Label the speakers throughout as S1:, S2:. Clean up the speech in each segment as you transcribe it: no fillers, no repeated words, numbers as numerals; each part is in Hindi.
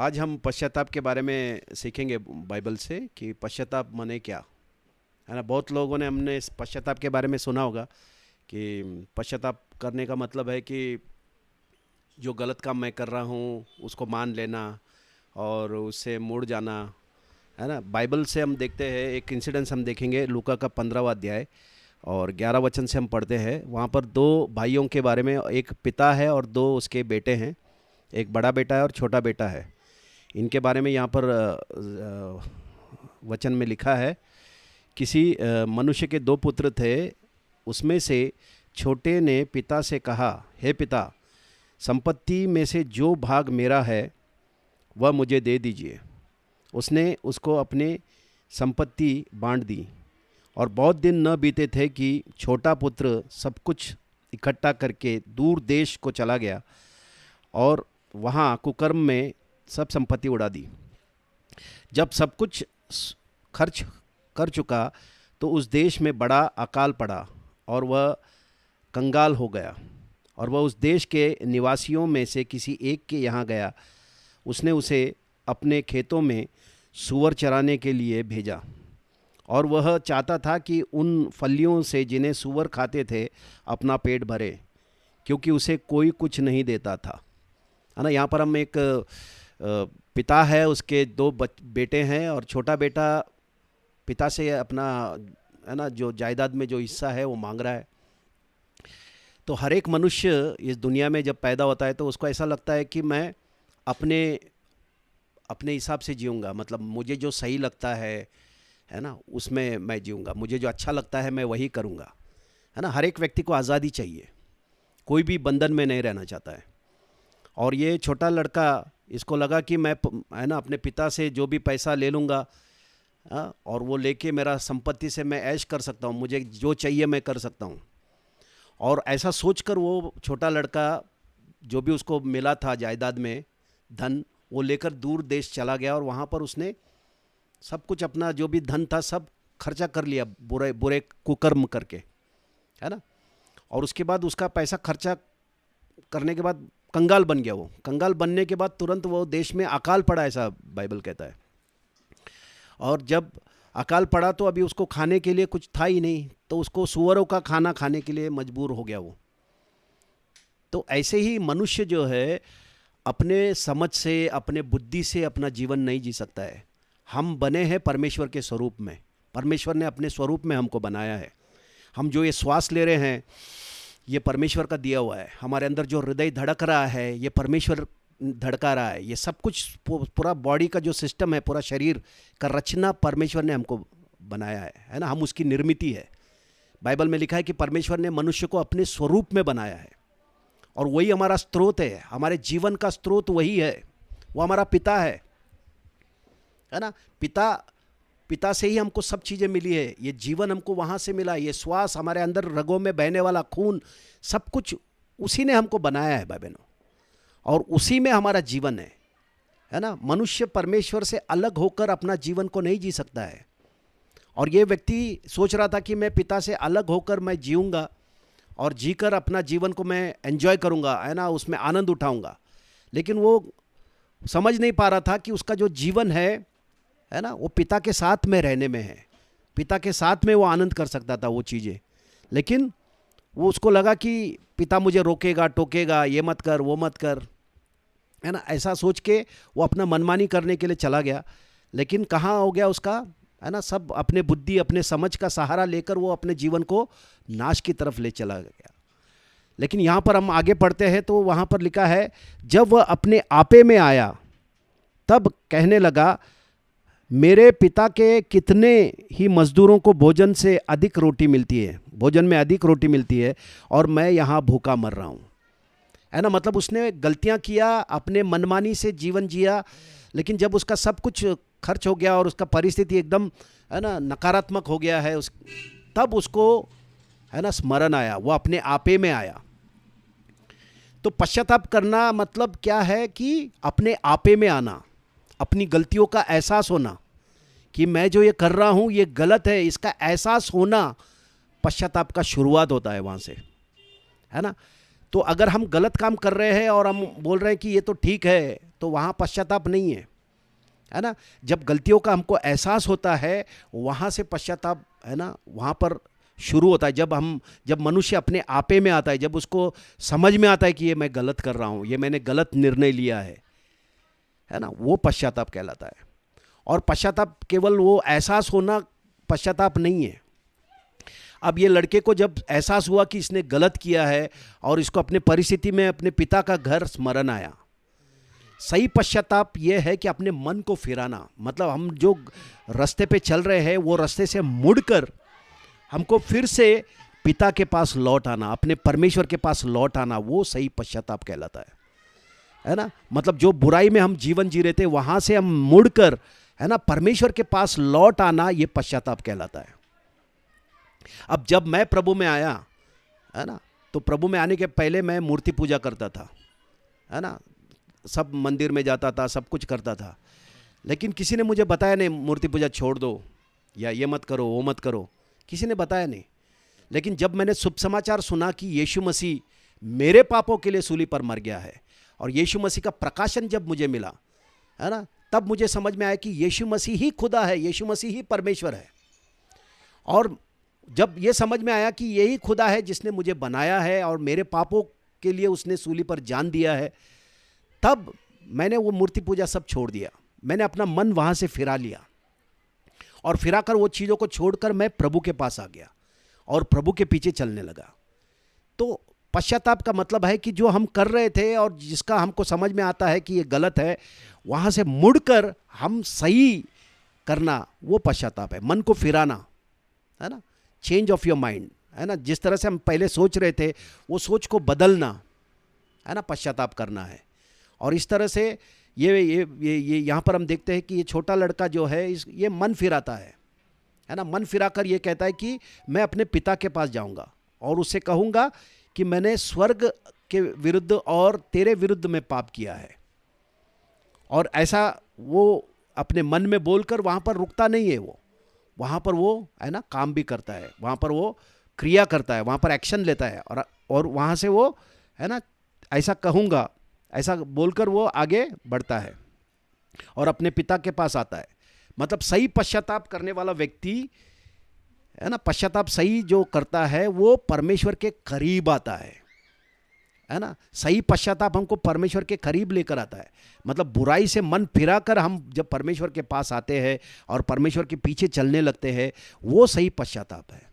S1: आज हम पश्चाताप के बारे में सीखेंगे बाइबल से कि पश्चाताप माने क्या है ना। बहुत लोगों ने हमने इस पश्चाताप के बारे में सुना होगा कि पश्चाताप करने का मतलब है कि जो गलत काम मैं कर रहा हूँ उसको मान लेना और उससे मुड़ जाना, है ना। बाइबल से हम देखते हैं, एक इंसिडेंस हम देखेंगे लूका का 15वां अध्याय और 11 वचन से हम पढ़ते हैं। वहाँ पर दो भाइयों के बारे में, एक पिता है और दो उसके बेटे हैं। एक बड़ा बेटा है और छोटा बेटा है। इनके बारे में यहाँ पर वचन में लिखा है, किसी मनुष्य के दो पुत्र थे। उसमें से छोटे ने पिता से कहा, हे पिता, संपत्ति में से जो भाग मेरा है वह मुझे दे दीजिए। उसने उसको अपनी संपत्ति बांट दी। और बहुत दिन न बीते थे कि छोटा पुत्र सब कुछ इकट्ठा करके दूर देश को चला गया और वहाँ कुकर्म में सब संपत्ति उड़ा दी। जब सब कुछ खर्च कर चुका तो उस देश में बड़ा अकाल पड़ा और वह कंगाल हो गया। और वह उस देश के निवासियों में से किसी एक के यहाँ गया। उसने उसे अपने खेतों में सूअर चराने के लिए भेजा और वह चाहता था कि उन फलियों से जिन्हें सूअर खाते थे अपना पेट भरे, क्योंकि उसे कोई कुछ नहीं देता था, है ना। यहाँ पर हम एक पिता है, उसके दो बेटे हैं और छोटा बेटा पिता से अपना, है ना, जो जायदाद में जो हिस्सा है वो मांग रहा है। तो हर एक मनुष्य इस दुनिया में जब पैदा होता है तो उसको ऐसा लगता है कि मैं अपने अपने हिसाब से जीऊँगा, मतलब मुझे जो सही लगता है ना, उसमें मैं जीऊँगा, मुझे जो अच्छा लगता है मैं वही करूँगा, है ना। हर एक व्यक्ति को आज़ादी चाहिए, कोई भी बंधन में नहीं रहना चाहता है। और ये छोटा लड़का, इसको लगा कि मैं, है ना, अपने पिता से जो भी पैसा ले लूँगा और वो लेके मेरा संपत्ति से मैं ऐश कर सकता हूँ, मुझे जो चाहिए मैं कर सकता हूँ। और ऐसा सोचकर वो छोटा लड़का जो भी उसको मिला था जायदाद में धन, वो लेकर दूर देश चला गया और वहाँ पर उसने सब कुछ, अपना जो भी धन था सब खर्चा कर लिया, बुरे बुरे कुकर्म करके, है ना। और उसके बाद उसका पैसा खर्चा करने के बाद कंगाल बन गया। वो कंगाल बनने के बाद तुरंत वो देश में अकाल पड़ा, ऐसा बाइबल कहता है। और जब अकाल पड़ा तो अभी उसको खाने के लिए कुछ था ही नहीं, तो उसको सूअरों का खाना खाने के लिए मजबूर हो गया वो। तो ऐसे ही मनुष्य जो है अपने समझ से, अपने बुद्धि से अपना जीवन नहीं जी सकता है। हम बने हैं परमेश्वर के स्वरूप में, परमेश्वर ने अपने स्वरूप में हमको बनाया है। हम जो ये श्वास ले रहे हैं ये परमेश्वर का दिया हुआ है। हमारे अंदर जो हृदय धड़क रहा है ये परमेश्वर धड़का रहा है। ये सब कुछ, पूरा बॉडी का जो सिस्टम है, पूरा शरीर का रचना परमेश्वर ने हमको बनाया है ना। हम उसकी निर्मिति है। बाइबल में लिखा है कि परमेश्वर ने मनुष्य को अपने स्वरूप में बनाया है और वही हमारा स्रोत है, हमारे जीवन का स्रोत वही है। वो हमारा पिता है ना। पिता से ही हमको सब चीज़ें मिली है। ये जीवन हमको वहाँ से मिला, ये श्वास, हमारे अंदर रगों में बहने वाला खून, सब कुछ उसी ने हमको बनाया है भाई बहनों, और उसी में हमारा जीवन है ना। मनुष्य परमेश्वर से अलग होकर अपना जीवन को नहीं जी सकता है। और ये व्यक्ति सोच रहा था कि मैं पिता से अलग होकर मैं जीऊँगा और जीकर अपना जीवन को मैं एंजॉय करूँगा, है ना, उसमें आनंद उठाऊँगा। लेकिन वो समझ नहीं पा रहा था कि उसका जो जीवन है ना, वो पिता के साथ में रहने में है। पिता के साथ में वो आनंद कर सकता था वो चीज़ें, लेकिन वो, उसको लगा कि पिता मुझे रोकेगा, टोकेगा, ये मत कर, वो मत कर, है ना। ऐसा सोच के वो अपना मनमानी करने के लिए चला गया। लेकिन कहाँ हो गया उसका, है ना, सब अपने बुद्धि, अपने समझ का सहारा लेकर वो अपने जीवन को नाश की तरफ ले चला गया। लेकिन यहाँ पर हम आगे पढ़ते हैं तो वहाँ पर लिखा है, जब वह अपने आपे में आया तब कहने लगा, मेरे पिता के कितने ही मजदूरों को भोजन से अधिक रोटी मिलती है, भोजन में अधिक रोटी मिलती है, और मैं यहाँ भूखा मर रहा हूँ, है ना। मतलब उसने गलतियाँ किया, अपने मनमानी से जीवन जिया। लेकिन जब उसका सब कुछ खर्च हो गया और उसका परिस्थिति एकदम, है ना, नकारात्मक हो गया है, तब उसको, है ना, स्मरण आया, वो अपने आपे में आया। तो पश्चाताप करना मतलब क्या है कि अपने आपे में आना, अपनी गलतियों का एहसास होना कि मैं जो ये कर रहा हूँ ये गलत है, इसका एहसास होना पश्चाताप का शुरुआत होता है वहाँ से, है ना। तो अगर हम गलत काम कर रहे हैं और हम बोल रहे हैं कि ये तो ठीक है, तो वहाँ पश्चाताप नहीं है ना। जब गलतियों का हमको एहसास होता है, वहाँ से पश्चाताप, है ना, वहाँ पर शुरू होता है। जब मनुष्य अपने आपे में आता है, जब उसको समझ में आता है कि ये मैं गलत कर रहा हूँ, ये मैंने गलत निर्णय लिया है ना, वो पश्चाताप कहलाता है। और पश्चाताप केवल वो एहसास होना पश्चाताप नहीं है। अब ये लड़के को जब एहसास हुआ कि इसने गलत किया है और इसको अपने परिस्थिति में अपने पिता का घर स्मरण आया। सही पश्चाताप ये है कि अपने मन को फिराना, मतलब हम जो रास्ते पे चल रहे हैं वो रास्ते से मुड़कर हमको फिर से पिता के पास लौट आना, अपने परमेश्वर के पास लौट आना, वो सही पश्चाताप कहलाता है ना। मतलब जो बुराई में हम जीवन जी रहे थे वहाँ से हम मुड़कर, है ना, परमेश्वर के पास लौट आना, ये पश्चाताप कहलाता है। अब जब मैं प्रभु में आया, है ना, तो प्रभु में आने के पहले मैं मूर्ति पूजा करता था, है ना, सब मंदिर में जाता था, सब कुछ करता था, लेकिन किसी ने मुझे बताया नहीं मूर्ति पूजा छोड़ दो या ये मत करो वो मत करो, किसी ने बताया नहीं। लेकिन जब मैंने शुभ समाचार सुना कि यीशु मसीह मेरे पापों के लिए सूली पर मर गया है और यीशु मसीह का प्रकाशन जब मुझे मिला, है ना, तब मुझे समझ में आया कि यीशु मसीह ही खुदा है, यीशु मसीह ही परमेश्वर है। और जब ये समझ में आया कि यही खुदा है जिसने मुझे बनाया है और मेरे पापों के लिए उसने सूली पर जान दिया है, तब मैंने वो मूर्ति पूजा सब छोड़ दिया। मैंने अपना मन वहाँ से फिरा लिया और फिराकर वो चीज़ों को छोड़कर मैं प्रभु के पास आ गया और प्रभु के पीछे चलने लगा। तो पश्चाताप का मतलब है कि जो हम कर रहे थे और जिसका हमको समझ में आता है कि ये गलत है, वहाँ से मुड़कर हम सही करना, वो पश्चाताप है। मन को फिराना, है ना, चेंज ऑफ योर माइंड, है ना, जिस तरह से हम पहले सोच रहे थे वो सोच को बदलना, है ना, पश्चाताप करना है। और इस तरह से ये यहाँ पर हम देखते हैं कि ये छोटा लड़का जो है ये मन फिराता है ना, मन फिराकर ये कहता है कि मैं अपने पिता के पास जाऊँगा और उससे कहूँगा कि मैंने स्वर्ग के विरुद्ध और तेरे विरुद्ध में पाप किया है। और ऐसा वो अपने मन में बोलकर वहाँ पर रुकता नहीं है, वो वहाँ पर वो, है ना, काम भी करता है, वहाँ पर वो क्रिया करता है, वहाँ पर एक्शन लेता है और वहाँ से वो, है ना, ऐसा कहूँगा, ऐसा बोलकर वो आगे बढ़ता है और अपने पिता के पास आता है। मतलब सही पश्चाताप करने वाला व्यक्ति, है ना, पश्चाताप सही जो करता है वो परमेश्वर के करीब आता है ना। सही पश्चाताप हमको परमेश्वर के करीब लेकर आता है। मतलब बुराई से मन फिराकर हम जब परमेश्वर के पास आते हैं और परमेश्वर के पीछे चलने लगते हैं, वो सही पश्चाताप है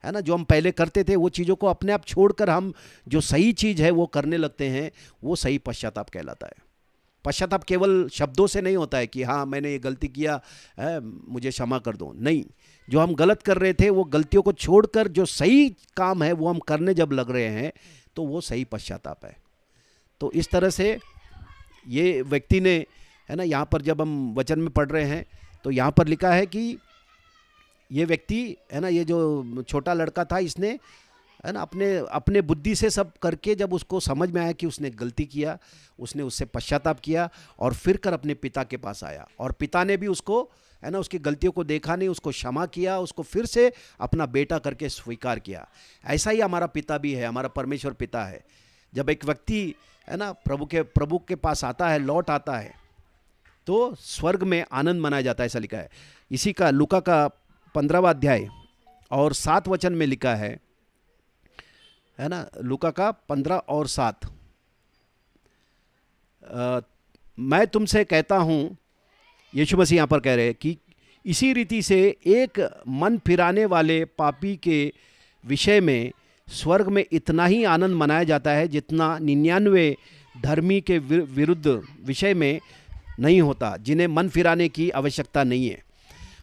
S1: ना। जो हम पहले करते थे वो चीज़ों को अपने आप छोड़कर हम जो सही चीज़ है वो करने लगते हैं, वो सही पश्चाताप कहलाता है। पश्चाताप केवल शब्दों से नहीं होता है कि हाँ मैंने ये गलती किया है, मुझे क्षमा कर दो, नहीं। जो हम गलत कर रहे थे वो गलतियों को छोड़कर जो सही काम है वो हम करने जब लग रहे हैं, तो वो सही पश्चाताप है। तो इस तरह से ये व्यक्ति ने, है ना, यहाँ पर जब हम वचन में पढ़ रहे हैं तो यहाँ पर लिखा है कि ये व्यक्ति, है ना, ये जो छोटा लड़का था, इसने, है ना, अपने बुद्धि से सब करके जब उसको समझ में आया कि उसने गलती किया, उसने उससे पश्चाताप किया और फिर कर अपने पिता के पास आया और पिता ने भी उसको, है ना, उसकी गलतियों को देखा नहीं, उसको क्षमा किया, उसको फिर से अपना बेटा करके स्वीकार किया। ऐसा ही हमारा पिता भी है, हमारा परमेश्वर पिता है। जब एक व्यक्ति, है ना, प्रभु के पास आता है, लौट आता है, तो स्वर्ग में आनंद मनाया जाता है, ऐसा लिखा है। इसी का लूका का 15वां अध्याय और 7 वचन में लिखा है ना, लूका का 15 और 7, मैं तुमसे कहता हूँ, यीशु मसीह यहाँ पर कह रहे हैं कि इसी रीति से एक मन फिराने वाले पापी के विषय में स्वर्ग में इतना ही आनंद मनाया जाता है जितना 99 धर्मी के विरुद्ध विषय में नहीं होता, जिन्हें मन फिराने की आवश्यकता नहीं है।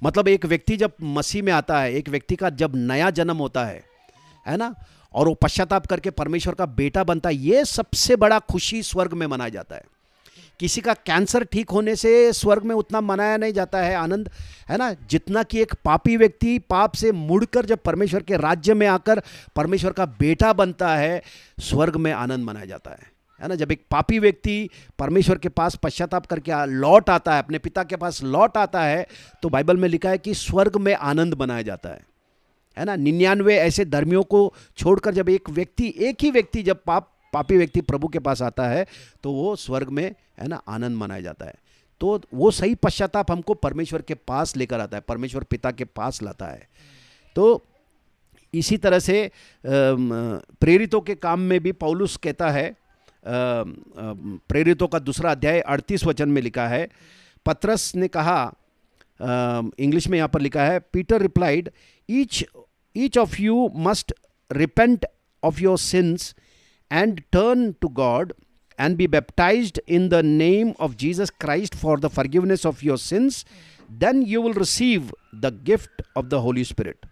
S1: मतलब एक व्यक्ति जब मसीह में आता है, एक व्यक्ति का जब नया जन्म होता है ना, और वो पश्चाताप करके परमेश्वर का बेटा बनता है, ये सबसे बड़ा खुशी स्वर्ग में मनाया जाता है। किसी का कैंसर ठीक होने से स्वर्ग में उतना मनाया नहीं जाता है आनंद, है ना, जितना कि एक पापी व्यक्ति पाप से मुड़कर जब परमेश्वर के राज्य में आकर परमेश्वर का बेटा बनता है, स्वर्ग में आनंद मनाया जाता है ना। जब एक पापी व्यक्ति परमेश्वर के पास पश्चाताप करके लौट आता है, अपने पिता के पास लौट आता है, तो बाइबल में लिखा है कि स्वर्ग में आनंद मनाया जाता है है ना, 99 ऐसे धर्मियों को छोड़कर जब एक ही व्यक्ति जब पापी व्यक्ति प्रभु के पास आता है तो वो स्वर्ग में, है ना, आनंद मनाया जाता है। तो वो सही पश्चाताप हमको परमेश्वर के पास लेकर आता है, परमेश्वर पिता के पास लाता है। तो इसी तरह से प्रेरितों के काम में भी पौलुस कहता है, प्रेरितों का 2 अध्याय 38 वचन में लिखा है, पतरस ने कहा, इंग्लिश में यहाँ पर लिखा है, Peter replied, each of you must repent of your sins and turn to God and be baptized in the name of Jesus Christ for the forgiveness of your sins, then you will receive the gift of the Holy Spirit।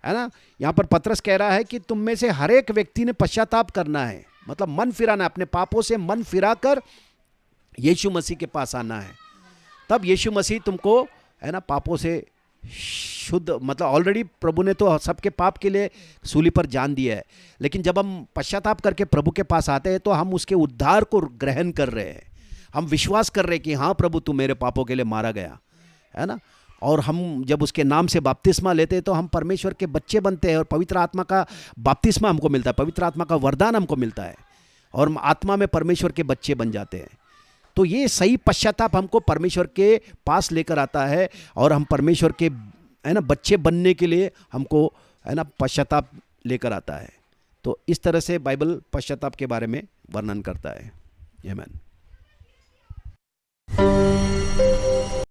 S1: है ना, यहाँ पर पतरस कह रहा है कि तुम में से हर एक व्यक्ति ने पश्चाताप करना है, मतलब मन फिराना, अपने पापों से मन फिराकर यीशु मसीह के पास आना है। तब यीशु मसीह तुमको, है ना, पापों से शुद्ध, मतलब ऑलरेडी प्रभु ने तो सबके पाप के लिए सूली पर जान दिया है, लेकिन जब हम पश्चाताप करके प्रभु के पास आते हैं तो हम उसके उद्धार को ग्रहण कर रहे हैं, हम विश्वास कर रहे हैं कि हाँ प्रभु तू मेरे पापों के लिए मारा गया, है ना। और हम जब उसके नाम से बपतिस्मा लेते हैं तो हम परमेश्वर के बच्चे बनते हैं और पवित्र आत्मा का बपतिस्मा हमको मिलता है, पवित्र आत्मा का वरदान हमको मिलता है और हम आत्मा में परमेश्वर के बच्चे बन जाते हैं। तो ये सही पश्चाताप हमको परमेश्वर के पास लेकर आता है और हम परमेश्वर के, है ना, बच्चे बनने के लिए हमको, है ना, पश्चाताप लेकर आता है। तो इस तरह से बाइबल पश्चाताप के बारे में वर्णन करता है। आमीन।